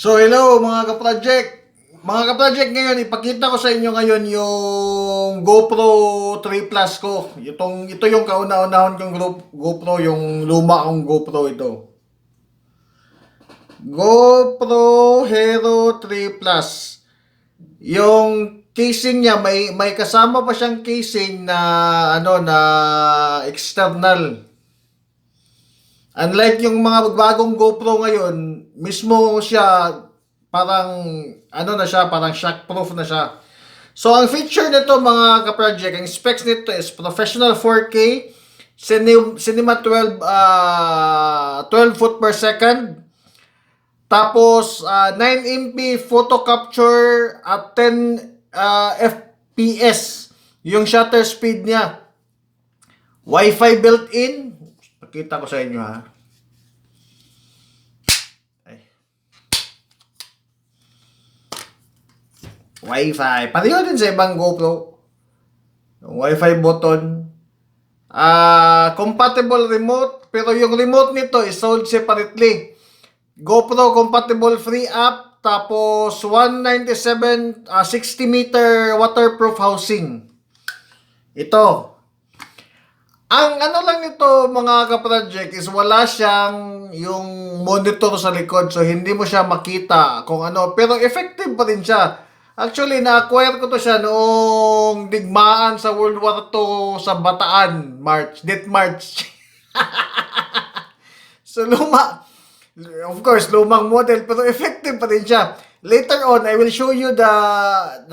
So hello mga ka-project. Mga ka-project, ngayon ipakita ko sa inyo ngayon yung GoPro 3 Plus ko. Ito yung kauna-unahon kong GoPro, yung luma kong GoPro ito. GoPro Hero 3 Plus. Yung casing niya, may kasama pa siyang casing na na external. Unlike yung mga bagong GoPro ngayon, mismo siya parang na siya, parang shockproof na siya. So ang feature nito mga ka-project, ang specs nito is professional 4K, cinema 12 foot per second. Tapos 9MP photo capture at 10 FPS yung shutter speed niya. Wi-Fi built-in. Pakita ko sa inyo ha. Wi-Fi. Pareho din sa ibang GoPro. Yung Wi-Fi button. Compatible remote. Pero yung remote nito is sold separately. GoPro compatible free app. Tapos 197 60 meter waterproof housing. Ito. Ang lang nito mga ka-project is wala siyang yung monitor sa likod. So hindi mo siya makita kung ano. Pero effective pa rin siya. Actually, na-acquire ko to siya noong digmaan sa World War II sa Bataan, March. So, of course, lumang model, pero effective pa rin siya. Later on, I will show you the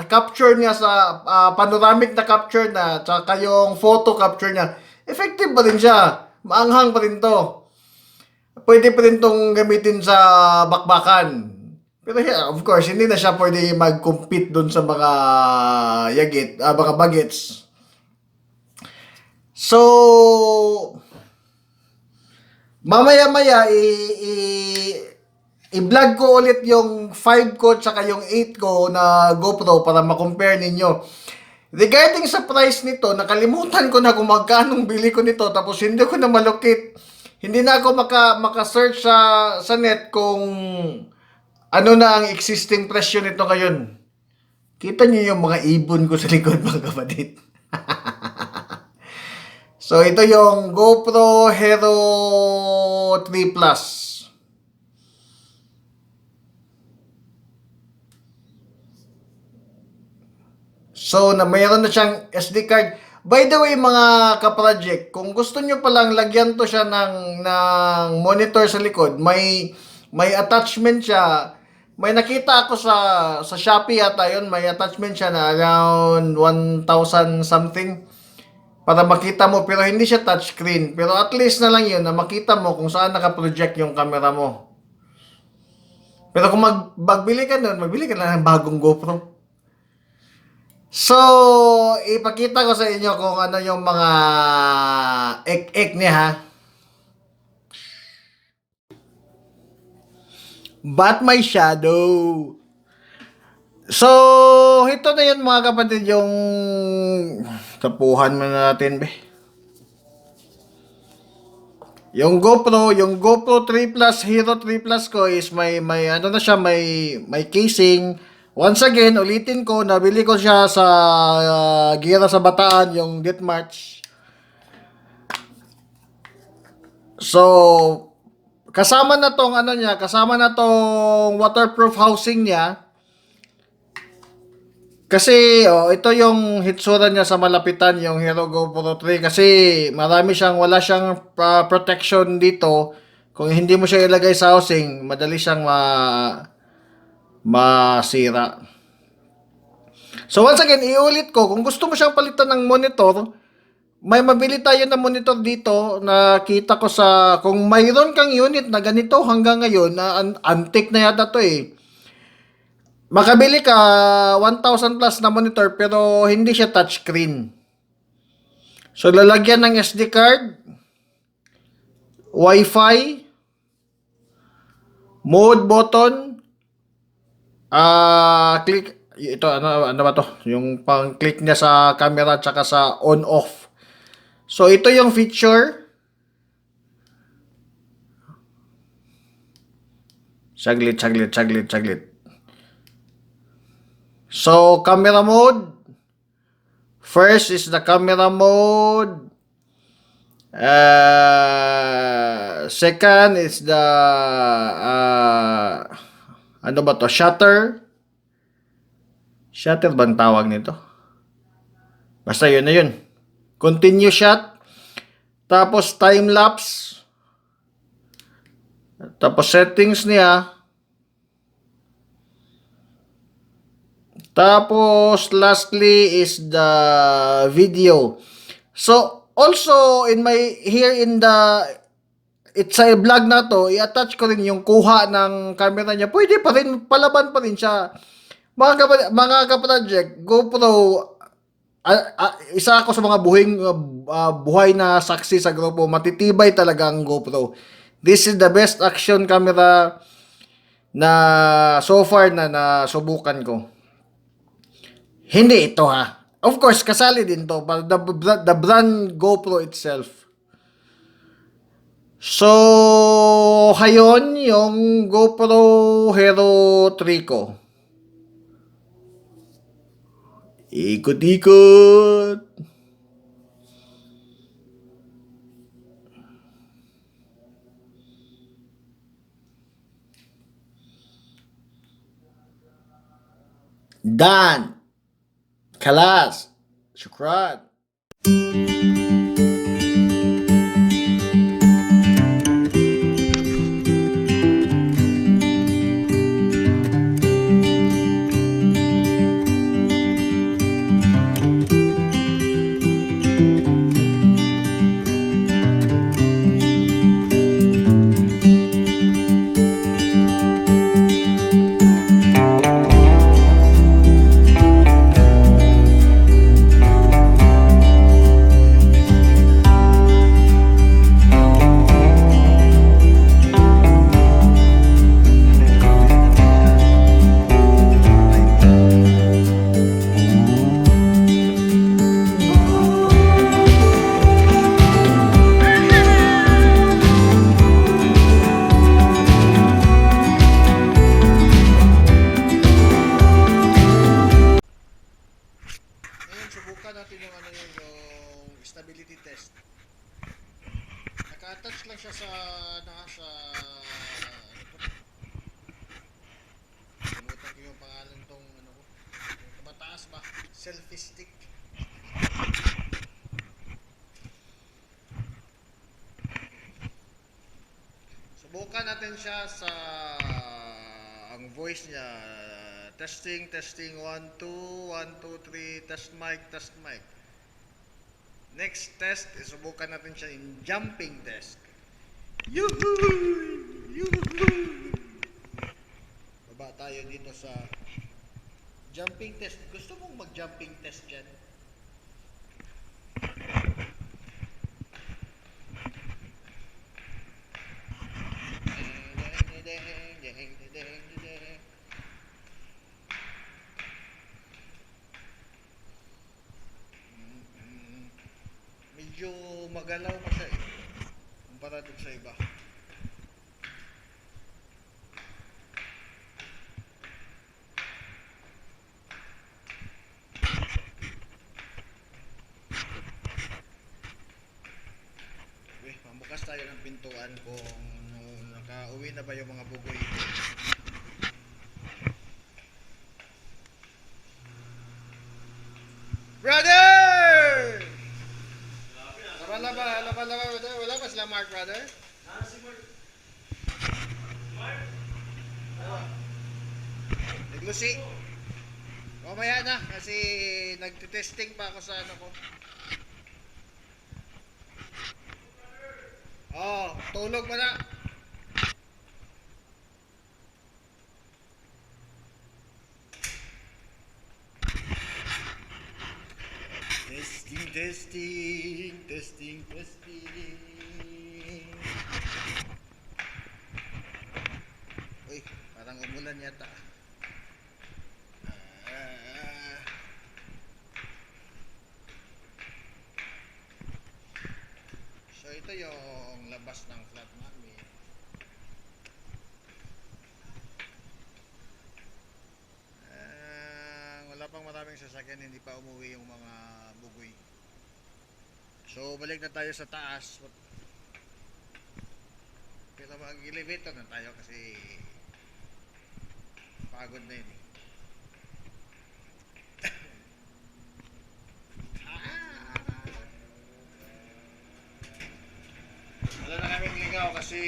capture niya sa panoramic na capture na, tsaka yung photo capture niya. Effective pa rin siya. Maanghang pa rin to. Pwede pa rin tong gamitin sa bakbakan. Pero yeah, of course, hindi na siya pwede mag-compete dun sa mga mga bagets. So, mamaya-maya, i-vlog ko ulit yung 5 ko tsaka yung 8 ko na GoPro para ma-compare ninyo. Regarding sa price nito, nakalimutan ko na kung magkanong bili ko nito tapos hindi ko na malukit. Hindi na ako maka-search sa net kung ano na ang existing presyo nito ngayon. Kita niyo yung mga ibon ko sa likod mga kapatid. So ito yung GoPro Hero 3 Plus. So mayroon na siyang SD card. By the way mga ka-project, kung gusto niyo palang lagyan to siya ng monitor sa likod, may attachment siya. May nakita ako sa Shopee yata yun, may attachment siya na around 1,000 something para makita mo, pero hindi siya touchscreen. Pero at least na lang yun na makita mo kung saan naka-project yung camera mo. Pero kung magbili ka nun, magbili ka lang ng bagong GoPro. So, ipakita ko sa inyo kung ano yung mga ek-ek niya ha. But my shadow. So, ito na yun mga kapatid, yung tapuhan mo na natin, be. Yung GoPro 3 Plus, Hero 3 Plus ko is may na siya, may casing. Once again, ulitin ko, nabili ko siya sa Gira sa Bataan, yung Death March. So, kasama na tong waterproof housing niya. Kasi ito yung hitsura niya sa malapitan, yung Hero GoPro 3 kasi wala siyang protection dito. Kung hindi mo siya ilagay sa housing, madali siyang masira. So once again, iulit ko, kung gusto mo siyang palitan ng monitor, may mabili tayo na monitor dito na kita ko kung mayroon kang unit na ganito hanggang ngayon, na antique na yata to eh. makabili ka 1,000 plus na monitor pero hindi siya touchscreen. So lalagyan ng SD card, Wi-Fi, mode button, click ito ano ba to? Yung pang-click niya sa camera tsaka sa on off. So ito yung feature. Saglit. So camera mode. First is the camera mode. Second is the ano ba to? Shutter. Shutter bang tawag nito? Basta yun na yun. Continue shot. Tapos time lapse. Tapos settings niya. Tapos lastly is the video. So also in my here in the it's a vlog na to, i-attach ko rin yung kuha ng camera niya. Pwede pa rin, palaban pa rin siya. Mga kaproject, GoPro, isa ako sa mga buhay na saksi sa GoPro. Matitibay talaga ang GoPro. This is the best action camera na so far na nasubukan ko. Hindi ito ha. Of course, kasali din to. The brand GoPro itself. So, hayon yung GoPro Hero 3 ko. Ikot-ikot. Done. Kalas. Shukran. Subukan natin yung yung stability test. Naka-attach lang siya sa kalimutan ko yung pangalan tong yung mataas ba? Selfie stick. Subukan natin siya sa ang voice niya. Testing 1 2 1 2 3 test mic. Next test, subukan natin siya in jumping test. Yuhuu! Baba tayo dito sa jumping test. Gusto mong mag-jumping test dyan? Medyo magalaw pa siya kumpara dun sa iba. Mamukas tayo ng pintuan kung nakauwi na ba yung mga bugoy. Brother! Wala ba sila Mark, brother? Si Mark. Naglusi. Mamaya na kasi nagtitesting pa ako sa ano ko. Tulog mo na. Testing, testing, testing. Uy, parang umulan yata. Ah, so ito yung labas ng flat namin. Wala pang maraming sasakyan, hindi pa umuwi yung mga bugoy. So balik na tayo sa taas. Pero mag-elevator na tayo kasi pagod na yun eh. Wala na kaming lingaw kasi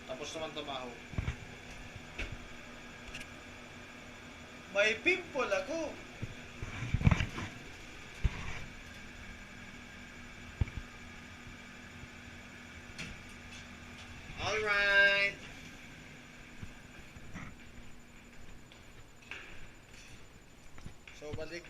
tapos naman trabaho. May pimple ako. Alright. So balik.